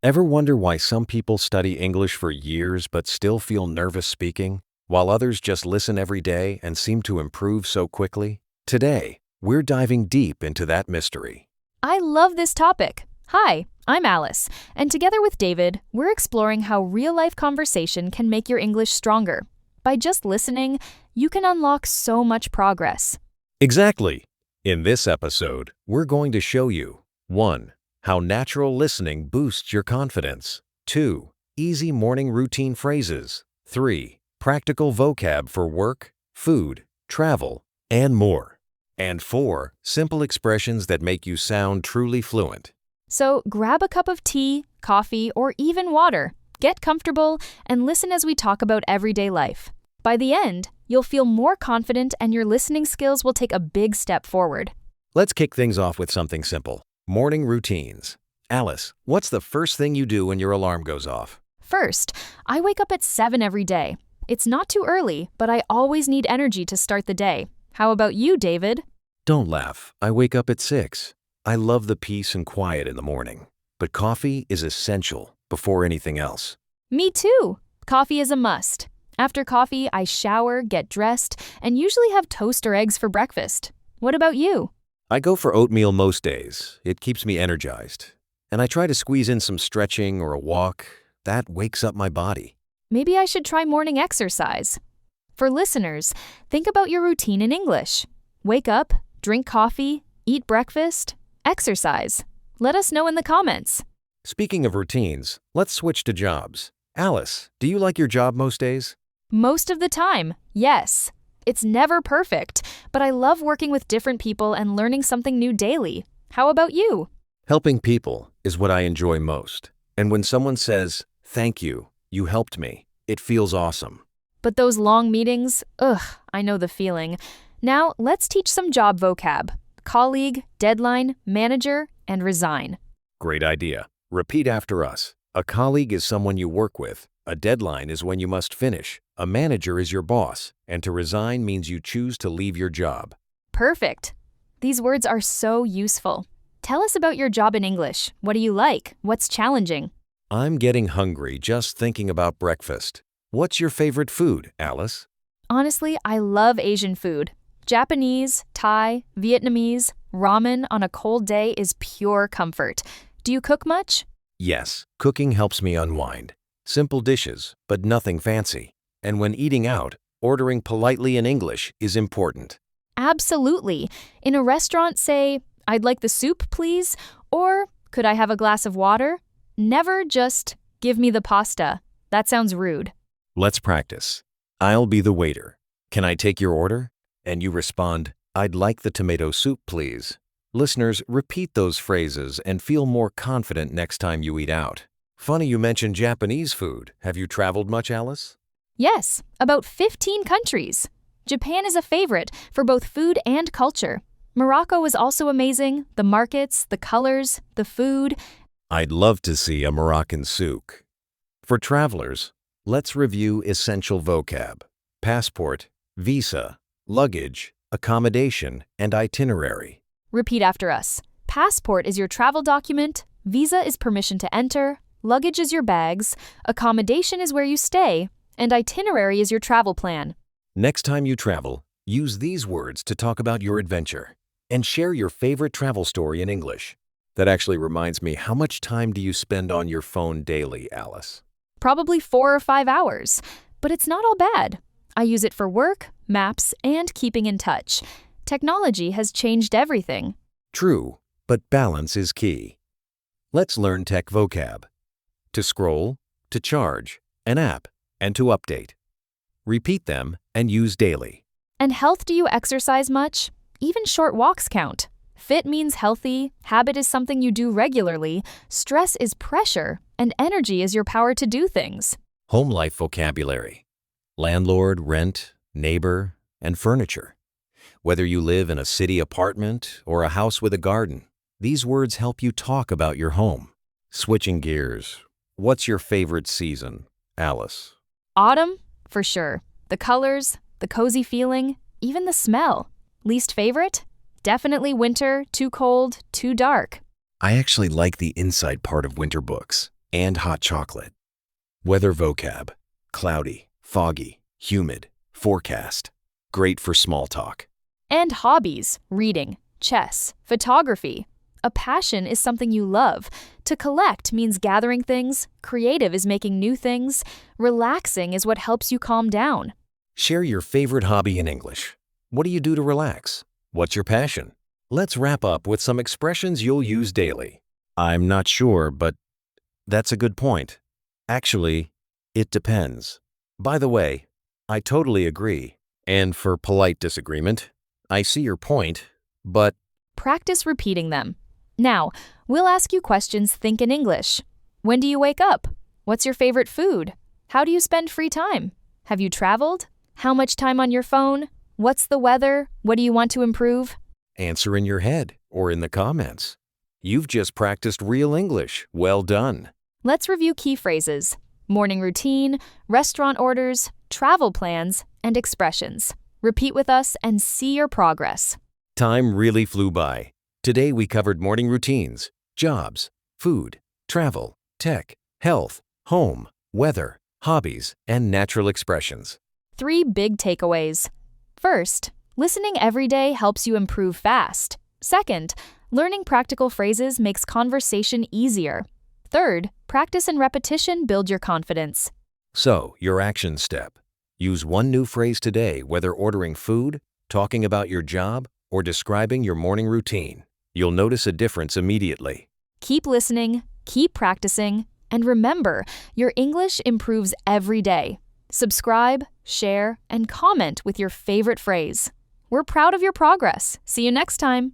Ever wonder why some people study English for years but still feel nervous speaking, while others just listen every day and seem to improve so quickly? Today, we're diving deep into that mystery. I love this topic. Hi, I'm Alice, and together with David, we're exploring how real-life conversation can make your English stronger. By just listening, you can unlock so much progress. Exactly. In this episode, we're going to show you 1. How natural listening boosts your confidence. 2. Easy morning routine phrases. 3. Practical vocab for work, food, travel, and more. And 4. Simple expressions that make you sound truly fluent. So grab a cup of tea, coffee, or even water. Get comfortable and listen as we talk about everyday life. By the end, you'll feel more confident and your listening skills will take a big step forward. Let's kick things off with something simple. Morning routines. Alice, what's the first thing you do when your alarm goes off? First, I wake up at 7 every day. It's not too early, but I always need energy to start the day. How about you, David? Don't laugh. I wake up at 6. I love the peace and quiet in the morning, but coffee is essential before anything else. Me too. Coffee is a must. After coffee, I shower, get dressed, and usually have toast or eggs for breakfast. What about you? I go for oatmeal most days. It keeps me energized. And I try to squeeze in some stretching or a walk. That wakes up my body. Maybe I should try morning exercise. For listeners, think about your routine in English. Wake up, drink coffee, eat breakfast, exercise. Let us know in the comments. Speaking of routines, let's switch to jobs. Alice, do you like your job most days? Most of the time, yes. It's never perfect, but I love working with different people and learning something new daily. How about you? Helping people is what I enjoy most. And when someone says, "Thank you, you helped me," it feels awesome. But those long meetings, I know the feeling. Now, let's teach some job vocab. Colleague, deadline, manager, and resign. Great idea. Repeat after us. A colleague is someone you work with. A deadline is when you must finish. A manager is your boss. And to resign means you choose to leave your job. Perfect. These words are so useful. Tell us about your job in English. What do you like? What's challenging? I'm getting hungry just thinking about breakfast. What's your favorite food, Alice? Honestly, I love Asian food. Japanese, Thai, Vietnamese, ramen on a cold day is pure comfort. Do you cook much? Yes, cooking helps me unwind. Simple dishes, but nothing fancy. And when eating out, ordering politely in English is important. Absolutely. In a restaurant, say, "I'd like the soup, please," or "Could I have a glass of water?" Never just, "Give me the pasta." That sounds rude. Let's practice. I'll be the waiter. Can I take your order? And you respond, "I'd like the tomato soup, please." Listeners, repeat those phrases and feel more confident next time you eat out. Funny you mentioned Japanese food. Have you traveled much, Alice? Yes, about 15 countries. Japan is a favorite for both food and culture. Morocco is also amazing. The markets, the colors, the food. I'd love to see a Moroccan souk. For travelers, let's review essential vocab: passport, visa, luggage, accommodation, and itinerary. Repeat after us. Passport is your travel document. Visa is permission to enter. Luggage is your bags. Accommodation is where you stay. And itinerary is your travel plan. Next time you travel, use these words to talk about your adventure. And share your favorite travel story in English. That actually reminds me, how much time do you spend on your phone daily, Alice? Probably 4 or 5 hours. But it's not all bad. I use it for work, maps, and keeping in touch. Technology has changed everything. True, but balance is key. Let's learn tech vocab. To scroll, to charge, an app, and to update. Repeat them and use daily. And health, do you exercise much? Even short walks count. Fit means healthy, habit is something you do regularly, stress is pressure, and energy is your power to do things. Home life vocabulary: landlord, rent, neighbor, and furniture. Whether you live in a city apartment or a house with a garden, these words help you talk about your home. Switching gears, what's your favorite season, Alice? Autumn, for sure. The colors, the cozy feeling, even the smell. Least favorite? Definitely winter, too cold, too dark. I actually like the inside part of winter books. and hot chocolate. Weather vocab: cloudy, foggy, humid, forecast. Great for small talk. And hobbies: reading, chess, photography. A passion is something you love. To collect means gathering things. Creative is making new things. Relaxing is what helps you calm down. Share your favorite hobby in English. What do you do to relax? What's your passion? Let's wrap up with some expressions you'll use daily. I'm not sure, but that's a good point. Actually, it depends. By the way, I totally agree. And for polite disagreement, I see your point, but Practice repeating them. Now, we'll ask you questions think in English. When do you wake up? What's your favorite food? How do you spend free time? Have you traveled? How much time on your phone? What's the weather? What do you want to improve? answer in your head or in the comments. You've just practiced real English. Well done. Let's review key phrases: morning routine, restaurant orders, travel plans, and expressions. Repeat with us and see your progress. Time really flew by. Today we covered morning routines, jobs, food, travel, tech, health, home, weather, hobbies, and natural expressions. 3 big takeaways. First, listening every day helps you improve fast. Second, learning practical phrases makes conversation easier. Third, practice and repetition build your confidence. So, your action step. Use one new phrase today, whether ordering food, talking about your job, or describing your morning routine. You'll notice a difference immediately. Keep listening, keep practicing, and remember, your English improves every day. Subscribe, share, and comment with your favorite phrase. We're proud of your progress. See you next time.